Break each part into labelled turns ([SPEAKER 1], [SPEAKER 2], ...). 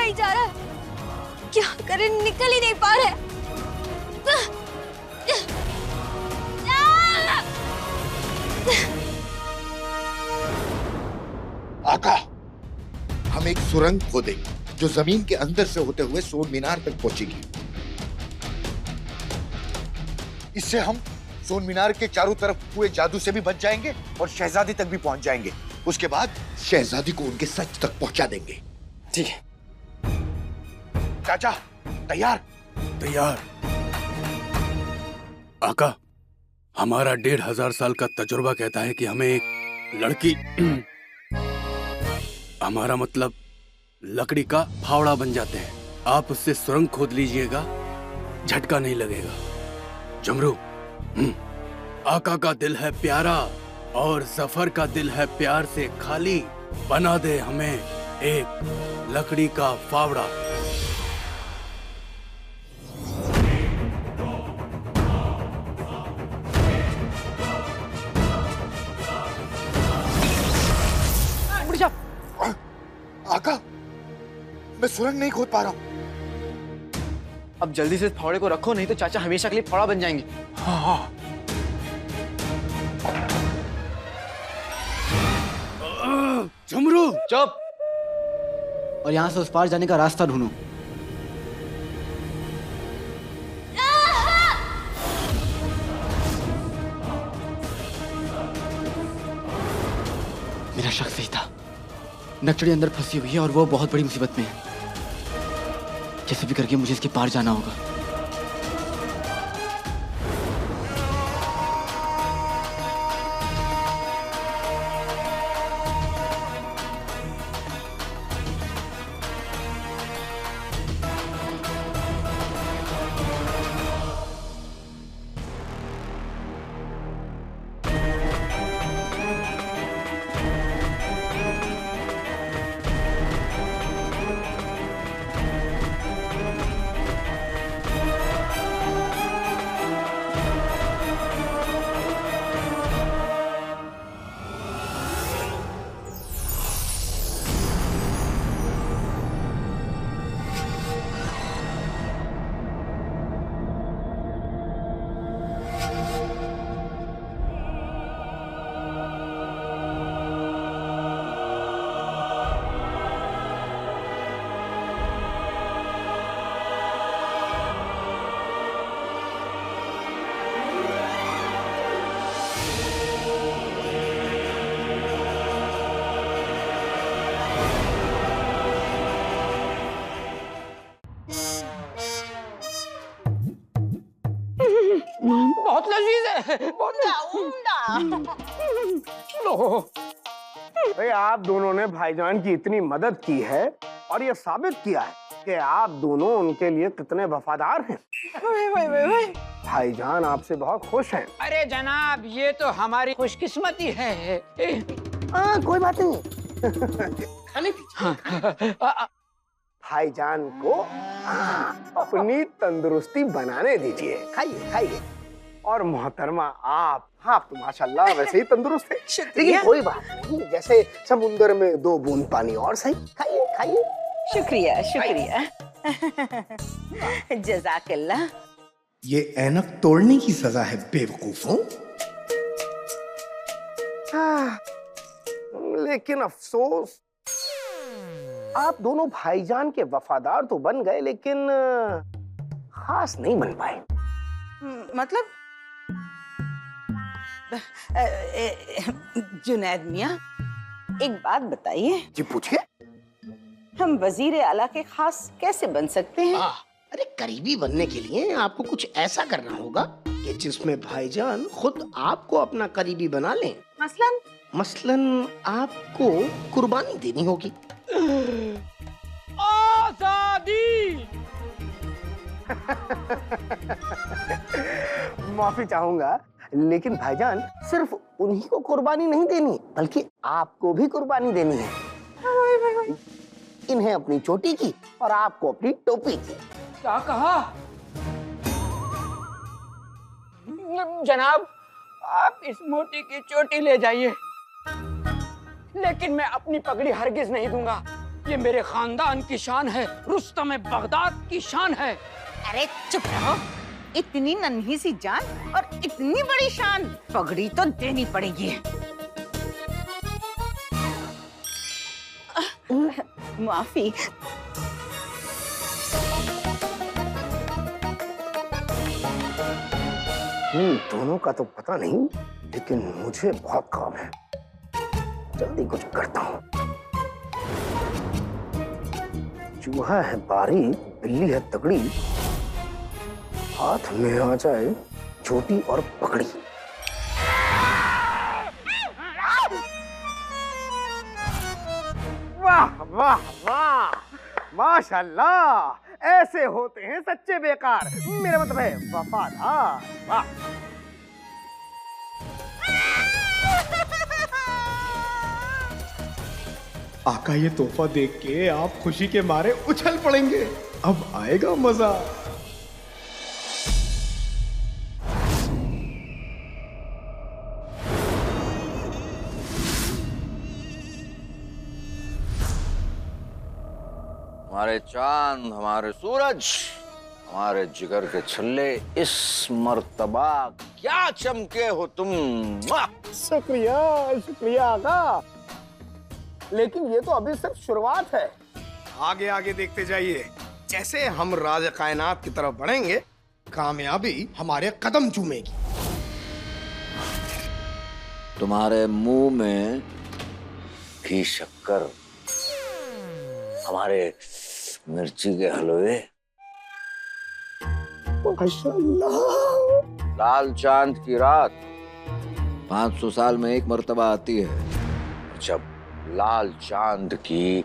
[SPEAKER 1] ही जा रहा है। क्या करें, निकल ही नहीं पा रहे।
[SPEAKER 2] आका, हम एक सुरंग खोदेंगे जो जमीन के अंदर से होते हुए सोन मीनार तक पहुंचेगी। इससे हम सोन मीनार के चारों तरफ हुए जादू से भी बच जाएंगे और शहजादी तक भी पहुंच जाएंगे। उसके बाद शहजादी को उनके सच तक पहुंचा देंगे।
[SPEAKER 3] ठीक है
[SPEAKER 2] चाचा, तैयार?
[SPEAKER 4] तैयार। आका, हमारा 1500 साल का तजुर्बा कहता है कि हमें एक लड़की हमारा मतलब लकड़ी का फावड़ा बन जाते हैं। आप उससे सुरंग खोद लीजिएगा, झटका नहीं लगेगा। जमरू, आका का दिल है प्यारा और जफर का दिल है प्यार से खाली। बना दे हमें एक लकड़ी का फावड़ा।
[SPEAKER 2] आका, मैं सुरंग नहीं खोद पा रहा हूं।
[SPEAKER 3] अब जल्दी से इस फावड़े को रखो, नहीं तो चाचा हमेशा के लिए फावड़ा बन जाएंगे।
[SPEAKER 4] हाँ। झमरू,
[SPEAKER 3] चुप। और यहाँ से उस पार जाने का रास्ता ढूंढो। मेरा शक सही था, नकचड़ी अंदर फंसी हुई है और वो बहुत बड़ी मुसीबत में है। कैसे भी करके मुझे इसके पार जाना होगा।
[SPEAKER 5] बहुत लजीज है, बहुत उम्दा।
[SPEAKER 6] भाई, आप दोनों ने भाईजान की इतनी मदद की है और ये साबित किया है कि आप दोनों उनके लिए कितने वफादार हैं। भाईजान आपसे बहुत खुश हैं।
[SPEAKER 5] अरे जनाब, ये तो हमारी खुशकिस्मती है।
[SPEAKER 6] कोई बात नहीं। खाने दीजिए। भाईजान को अपनी तंदुरुस्ती बनाने दीजिए। खाइए खाइए। और मोहतरमा आप तो माशाल्लाह वैसे ही तंदुरुस्त है। लेकिन कोई बात नहीं, जैसे समुंदर में 2 बूंद पानी और सही। खाइए खाइए।
[SPEAKER 7] शुक्रिया शुक्रिया। जज़ाकल्लाह।
[SPEAKER 8] ये ऐनक तोड़ने की सजा है बेवकूफों।
[SPEAKER 6] लेकिन अफसोस, आप दोनों भाईजान के वफादार तो बन गए लेकिन खास नहीं बन पाए।
[SPEAKER 7] मतलब जुनैद मियां, एक बात बताइए।
[SPEAKER 6] जी पूछिए।
[SPEAKER 7] हम वजीर आला के खास कैसे बन सकते हैं?
[SPEAKER 8] अरे करीबी बनने के लिए आपको कुछ ऐसा करना होगा कि जिसमें भाईजान खुद आपको अपना करीबी बना लें। मसलन आपको कुर्बानी देनी होगी।
[SPEAKER 5] आजादी।
[SPEAKER 6] माफी चाहूंगा, लेकिन भाईजान सिर्फ उन्हीं को कुर्बानी नहीं देनी, बल्कि आपको भी कुर्बानी देनी है। इन्हें अपनी चोटी की और आपको अपनी टोपी की।
[SPEAKER 5] क्या कहा? जनाब, आप इस मोटी की चोटी ले जाइए, लेकिन मैं अपनी पगड़ी हरगिज नहीं दूंगा। ये मेरे खानदान की शान है, रुस्तम बगदाद की शान है।
[SPEAKER 7] अरे चुप रहो, इतनी नन्ही सी जान और इतनी बड़ी शान, पगड़ी तो देनी पड़ेगी। माफी।
[SPEAKER 6] दोनों का तो पता नहीं, लेकिन मुझे बहुत काम है, जल्दी कुछ करता हूँ। चूहा है बारीक, बिल्ली है तगड़ी, हाथ में आ जाए छोटी और पकड़ी। वाह वाह वाह, माशाल्लाह, ऐसे होते हैं सच्चे बेकार, मेरा मतलब है वफादार। वाह।
[SPEAKER 9] आका, ये तोहफा देख के आप खुशी के मारे उछल पड़ेंगे। अब आएगा मजा।
[SPEAKER 10] हमारे चांद, हमारे सूरज, हमारे जिगर के छल्ले, इस मर्तबा क्या चमके हो तुम।
[SPEAKER 6] शुक्रिया शुक्रिया आका, लेकिन ये तो अभी सिर्फ शुरुआत है।
[SPEAKER 9] आगे आगे देखते जाइए, जैसे हम राज कायनात की तरफ बढ़ेंगे, कामयाबी हमारे कदम चूमेगी।
[SPEAKER 10] तुम्हारे मुंह में घी शक्कर, हमारे मिर्ची के हलवे।
[SPEAKER 6] माशाअल्लाह।
[SPEAKER 10] लाल चांद की रात 500 साल में एक मर्तबा आती है। जब लाल चांद की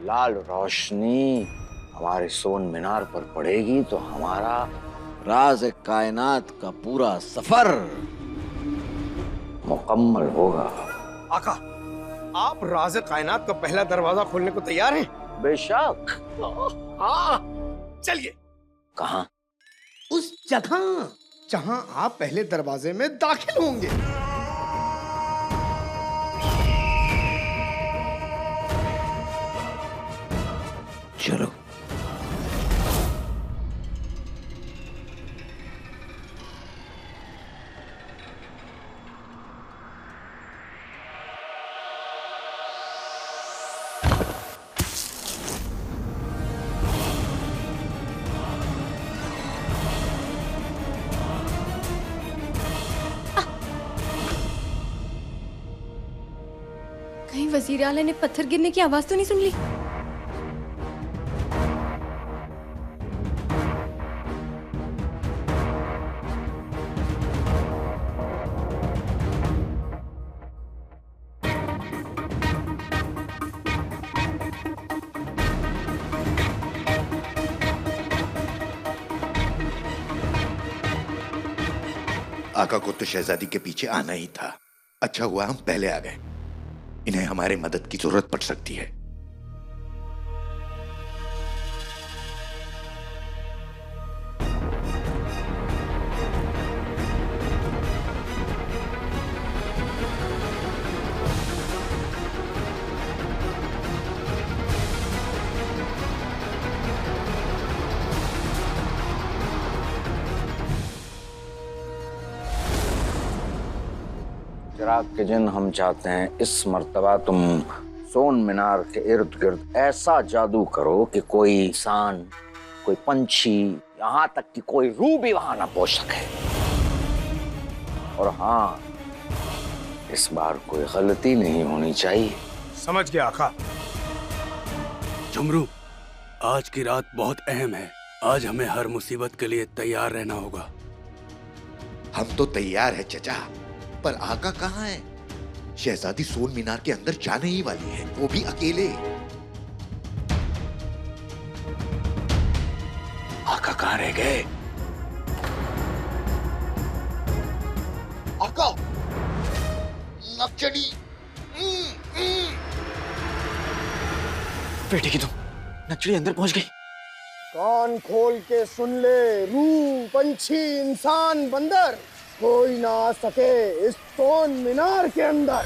[SPEAKER 10] लाल रोशनी हमारे सोन मीनार पर पड़ेगी तो हमारा राज कायनात का पूरा सफर मुकम्मल होगा।
[SPEAKER 9] आका, आप राज कायनात का पहला दरवाजा खोलने को तैयार हैं?
[SPEAKER 10] बेशक।
[SPEAKER 9] हाँ, चलिए।
[SPEAKER 10] कहाँ?
[SPEAKER 9] उस जगह जहां आप पहले दरवाजे में दाखिल होंगे।
[SPEAKER 10] चलो।
[SPEAKER 1] कहीं वजीर आला ने पत्थर गिरने की आवाज तो नहीं सुन ली?
[SPEAKER 2] आका को तो शहजादी के पीछे आना ही था। अच्छा हुआ हम पहले आ गए। इन्हें हमारे मदद की जरूरत पड़ सकती है।
[SPEAKER 10] चिराग के जिन, हम चाहते हैं इस मर्तबा तुम सोन मीनार के इर्द गिर्द ऐसा जादू करो कि कोई इंसान, कोई पंछी, यहाँ तक कि कोई रूह भी वहां ना पहुंच सके। और हाँ, इस बार कोई गलती नहीं होनी चाहिए।
[SPEAKER 9] समझ गया आका।
[SPEAKER 4] झुमरू, आज की रात बहुत अहम है। आज हमें हर मुसीबत के लिए तैयार रहना होगा।
[SPEAKER 2] हम तो तैयार है चचा, पर आका कहाँ है? शहजादी सोन मीनार के अंदर जाने ही वाली है, वो भी अकेले।
[SPEAKER 10] आका कहाँ रह गए?
[SPEAKER 2] आका, नक्चड़ी।
[SPEAKER 3] बेटे की तुम, नक्चड़ी अंदर पहुंच गई।
[SPEAKER 6] कान खोल के सुन ले, रूह, पंछी, इंसान, बंदर, कोई ना आ सके इस सोन मीनार के अंदर।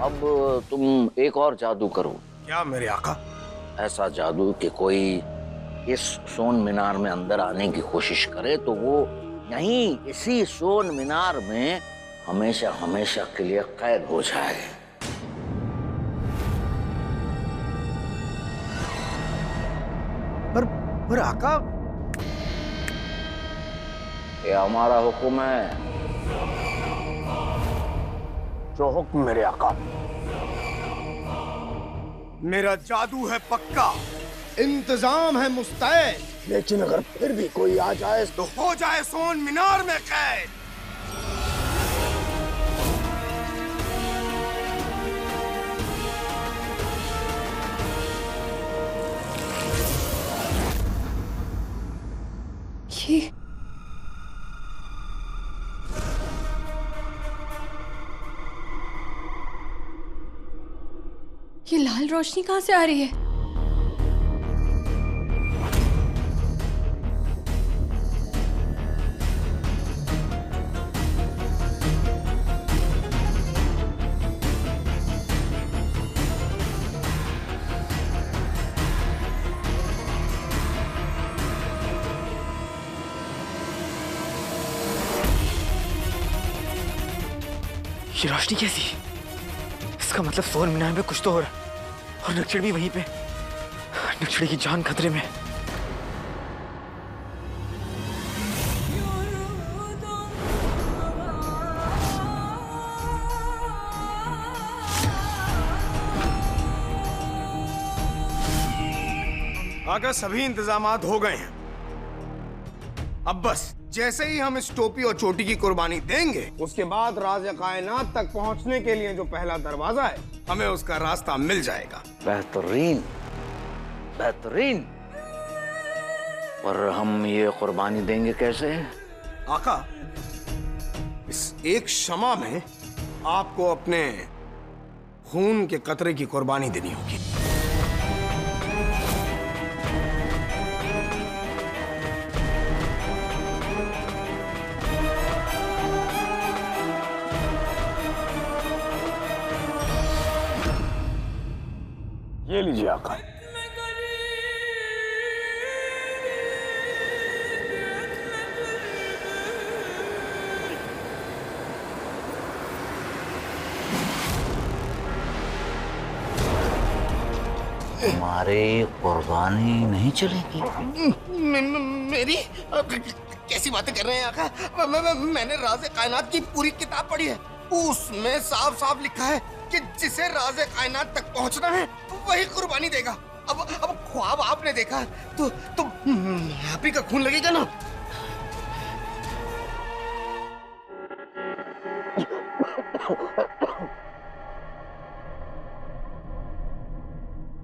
[SPEAKER 10] अब तुम एक और जादू करो।
[SPEAKER 9] क्या मेरे आका?
[SPEAKER 10] ऐसा जादू कि कोई इस सोन मीनार में अंदर आने की कोशिश करे तो वो यहीं इसी सोन मीनार में हमेशा हमेशा के लिए कैद हो जाए।
[SPEAKER 9] पर आका,
[SPEAKER 10] ये हमारा हुक्म है।
[SPEAKER 9] जो हुक्म मेरे आका। मेरा जादू है पक्का, इंतजाम है मुस्तैद, लेकिन अगर फिर भी कोई आ जाए तो हो जाए सोन मीनार में कैद।
[SPEAKER 1] ये लाल रोशनी कहाँ से आ रही है?
[SPEAKER 3] ये रोशनी कैसी? इसका मतलब सोन मीनार में कुछ तो हो रहा है और नक्सड़ भी वहीं पे। नक्सड़ी की जान खतरे में।
[SPEAKER 9] आका, सभी इंतजामात हो गए हैं। अब बस जैसे ही हम इस टोपी और चोटी की कुर्बानी देंगे, उसके बाद राज कायनात तक पहुंचने के लिए जो पहला दरवाजा है, हमें उसका रास्ता मिल जाएगा।
[SPEAKER 10] बेहतरीन, बेहतरीन। पर हम ये कुर्बानी देंगे कैसे?
[SPEAKER 9] आका, इस एक शमा में आपको अपने खून के कतरे की कुर्बानी देनी होगी। ये लीजिए आका।
[SPEAKER 10] हमारी कुर्बानी नहीं चलेगी?
[SPEAKER 9] मेरी कैसी बातें कर रहे हैं आका? मैंने राज़े कायनात की पूरी किताब पढ़ी है। उसमें साफ साफ लिखा है कि जिसे राज़े कायनात तक पहुंचना है वही कुर्बानी देगा। अब ख्वाब आपने देखा तो आप ही का खून लगेगा ना।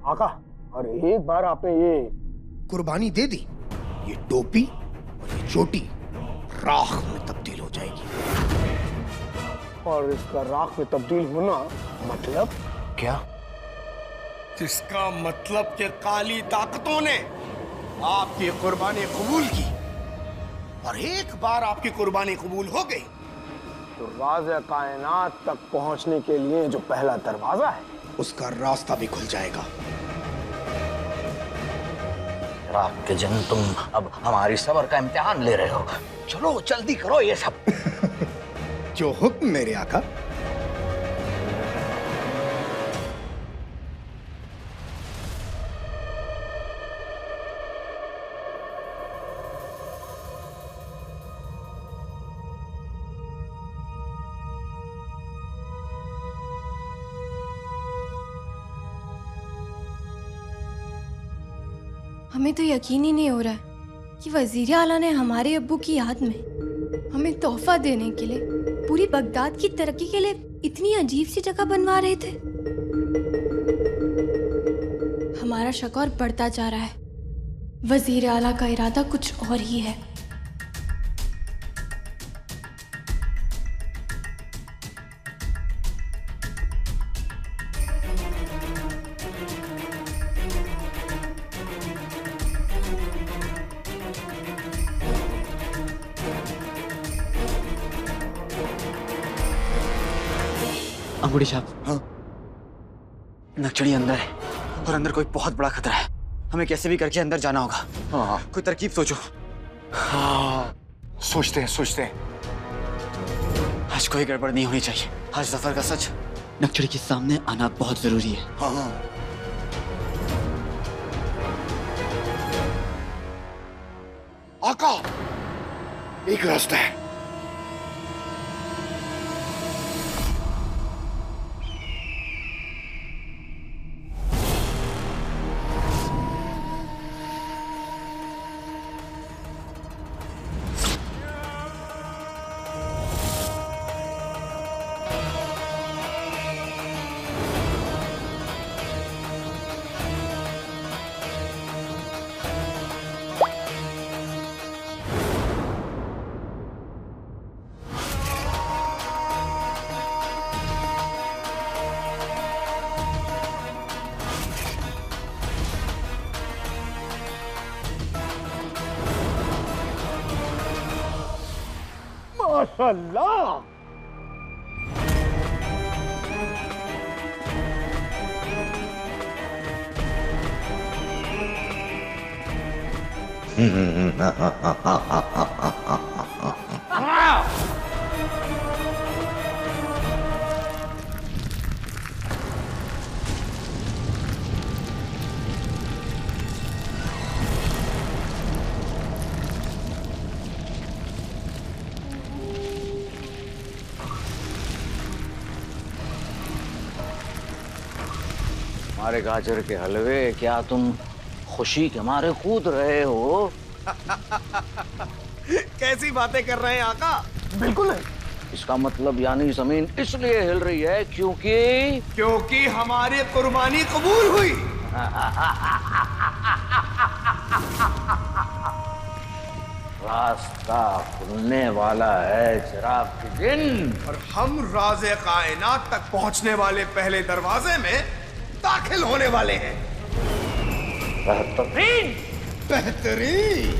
[SPEAKER 9] आका, और एक बार आपने ये कुर्बानी दे दी, ये टोपी और ये चोटी राख में तब्दील हो जाएगी। और इसका राख में तब्दील होना मतलब
[SPEAKER 10] क्या?
[SPEAKER 9] जिसका मतलब कि काली ताकतों ने आपकी कुर्बानी कबूल की, और एक बार आपकी कुर्बानी कबूल हो गई तो राज़े कायनात तक पहुंचने के लिए जो पहला दरवाजा है, उसका रास्ता भी खुल जाएगा।
[SPEAKER 10] रात के जन, तुम अब हमारी सब्र का इम्तिहान ले रहे हो। चलो जल्दी करो ये सब।
[SPEAKER 9] जो हुक्म मेरे आका।
[SPEAKER 1] हमें तो यकीन ही नहीं हो रहा है कि वजीर आला ने हमारे अब्बू की याद में हमें तोहफा देने के लिए पूरी बगदाद की तरक्की के लिए इतनी अजीब सी जगह बनवा रहे थे। हमारा शक और बढ़ता जा रहा है। वजीर आला का इरादा कुछ और ही है।
[SPEAKER 3] अंगूठी साहब,
[SPEAKER 2] हाँ?
[SPEAKER 3] नक्चड़ी अंदर है और अंदर कोई बहुत बड़ा खतरा है। हमें कैसे भी करके अंदर जाना होगा।
[SPEAKER 2] हाँ
[SPEAKER 3] कोई तरकीब सोचो।
[SPEAKER 2] हाँ, सोचते हैं।
[SPEAKER 3] आज कोई गड़बड़ नहीं होनी चाहिए। आज जफर का सच नक्चड़ी के सामने आना बहुत जरूरी है।
[SPEAKER 2] हाँ। आका, एक रास्ता है।
[SPEAKER 6] माशाल्लाह।
[SPEAKER 10] हमारे गाजर के हलवे, क्या तुम खुशी के मारे कूद रहे हो?
[SPEAKER 9] कैसी बातें कर रहे हैं आका?
[SPEAKER 6] बिल्कुल है।
[SPEAKER 10] इसका मतलब यानी जमीन इसलिए हिल रही है क्योंकि
[SPEAKER 9] हमारी कुर्बानी कबूल हुई।
[SPEAKER 10] रास्ता खुलने वाला है चिराग के दिन,
[SPEAKER 9] और हम राज़े कायनात तक पहुंचने वाले पहले दरवाजे में दाखिल होने वाले हैं। बेहतरीन।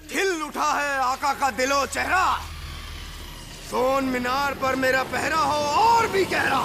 [SPEAKER 9] खिल उठा है आका का दिलो चेहरा। सोन मीनार पर मेरा पहरा हो और भी गहरा।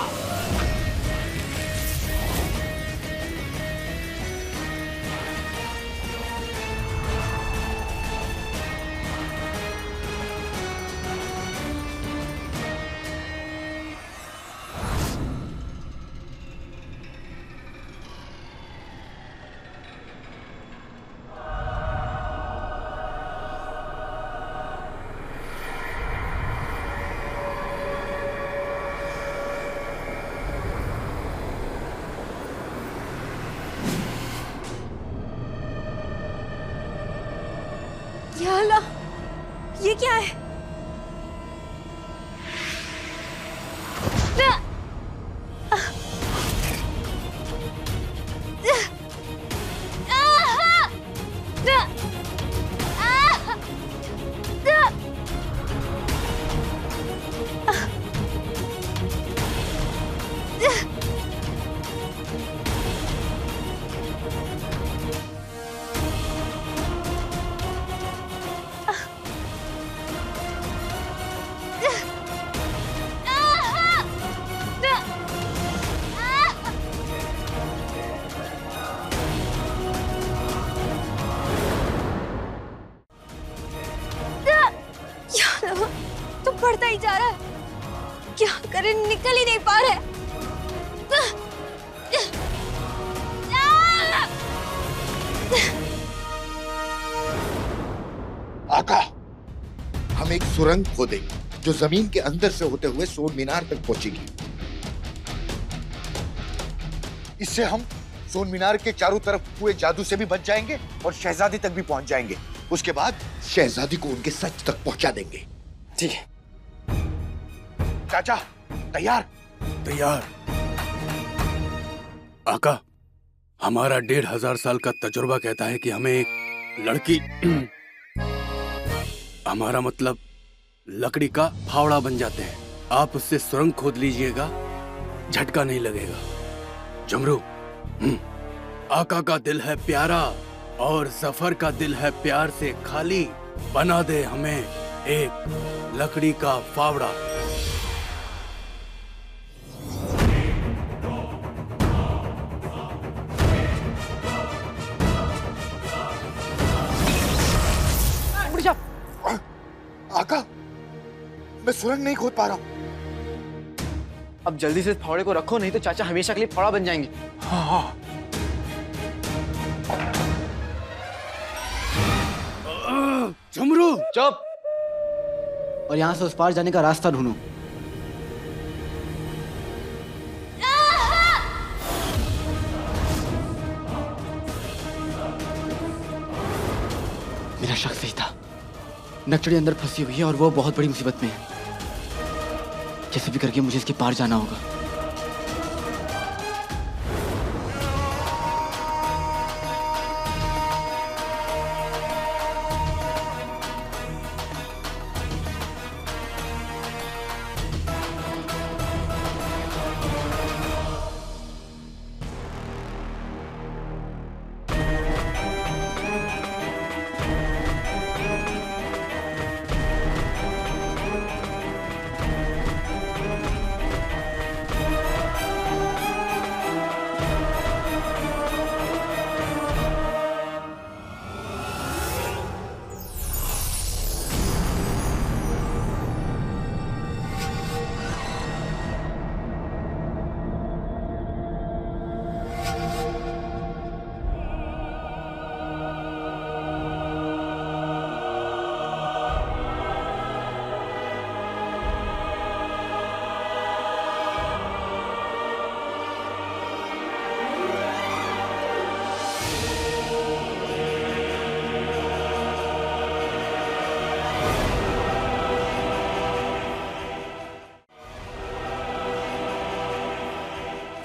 [SPEAKER 1] या अल्लाह, ये क्या है? तो बढ़ता ही जा रहा है। क्या करें, निकल ही नहीं पा रहे।
[SPEAKER 2] आका, हम एक सुरंग खोदेंगे जो जमीन के अंदर से होते हुए सोन मीनार तक पहुंचेगी। इससे हम सोन मीनार के चारों तरफ हुए जादू से भी बच जाएंगे और शहजादी तक भी पहुंच जाएंगे। उसके बाद शहजादी को उनके सच तक पहुंचा देंगे।
[SPEAKER 3] ठीक है
[SPEAKER 2] चाचा, तैयार?
[SPEAKER 4] तैयार। आका, हमारा 1500 साल का तजुर्बा कहता है कि हमें एक लड़की हमारा मतलब लकड़ी का फावड़ा बन जाते हैं। आप उससे सुरंग खोद लीजिएगा, झटका नहीं लगेगा। जमरू, आका का दिल है प्यारा और जफर का दिल है प्यार से खाली, बना दे हमें एक लकड़ी का फावड़ा।
[SPEAKER 2] आका, मैं सुरंग नहीं खोद पा रहा हूं।
[SPEAKER 3] अब जल्दी से फावड़े को रखो, नहीं तो चाचा हमेशा के लिए फावड़ा बन जाएंगे।
[SPEAKER 2] हाँ।
[SPEAKER 4] जमरू
[SPEAKER 3] चुप, और यहां से उस पार जाने का रास्ता ढूंढो। मेरा शक सही था, नकचड़ी अंदर फंसी हुई है और वो बहुत बड़ी मुसीबत में है। कैसे भी करके मुझे इसके पार जाना होगा।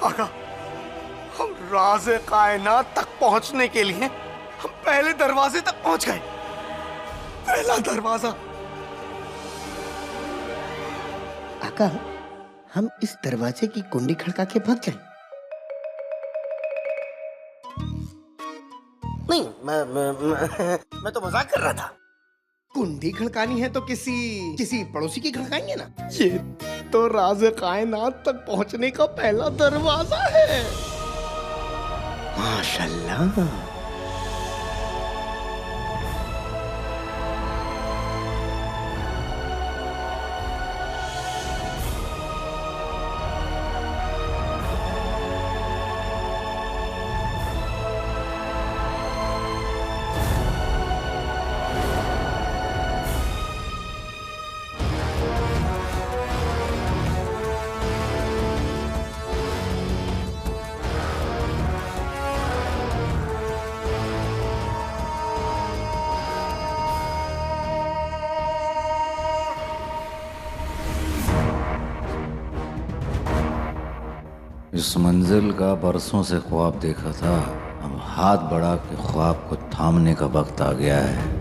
[SPEAKER 9] आका, हम राज़े कायनात तक पहुंचने के लिए हम पहले दरवाजे तक पहुंच गए। पहला दरवाजा।
[SPEAKER 8] आका, हम इस दरवाजे की कुंडी खड़का के भाग जाएं? नहीं, मैं तो मजाक कर रहा था। कुंडी खड़कानी है तो किसी पड़ोसी की खड़काएंगे ना। ये तो राज़े कायनात तक पहुंचने का पहला दरवाजा है। माशाल्लाह।
[SPEAKER 10] इस मंजिल का बरसों से ख्वाब देखा था, अब हाथ बढ़ा के ख्वाब को थामने का वक्त आ गया है।